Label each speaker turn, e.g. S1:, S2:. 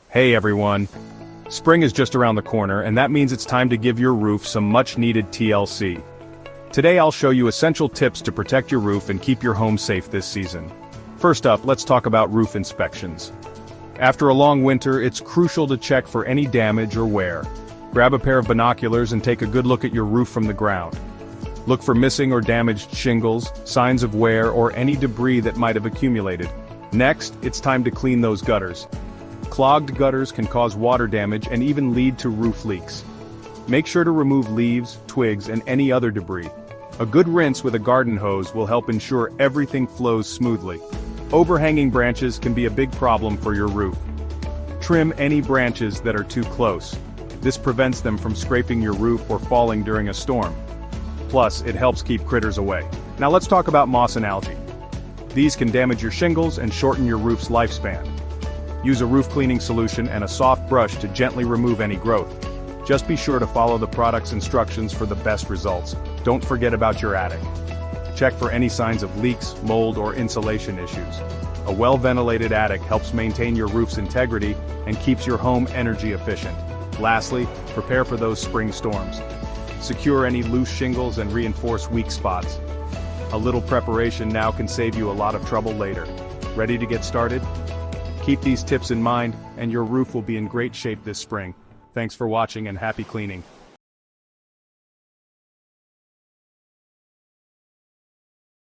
S1: Hey everyone! Spring is just around the corner, and that means it's time to give your roof some much-needed TLC. Today I'll show you essential tips to protect your roof and keep your home safe this season. First up, let's talk about roof inspections. After a long winter, it's crucial to check for any damage or wear. Grab a pair of binoculars and take a good look at your roof from the ground. Look for missing or damaged shingles, signs of wear, or any debris that might have accumulated. Next, it's time to clean those gutters. Clogged gutters can cause water damage and even lead to roof leaks. Make sure to remove leaves, twigs, and any other debris. A good rinse with a garden hose will help ensure everything flows smoothly. Overhanging branches can be a big problem for your roof. Trim any branches that are too close. This prevents them from scraping your roof or falling during a storm. Plus, it helps keep critters away. Now let's talk about moss and algae. These can damage your shingles and shorten your roof's lifespan. Use a roof cleaning solution and a soft brush to gently remove any growth. Just be sure to follow the product's instructions for the best results. Don't forget about your attic. Check for any signs of leaks, mold, or insulation issues. A well-ventilated attic helps maintain your roof's integrity and keeps your home energy efficient. Lastly, prepare for those spring storms. Secure any loose shingles and reinforce weak spots. A little preparation now can save you a lot of trouble later. Ready to get started? Keep these tips in mind, and your roof will be in great shape this spring. Thanks for watching and happy cleaning.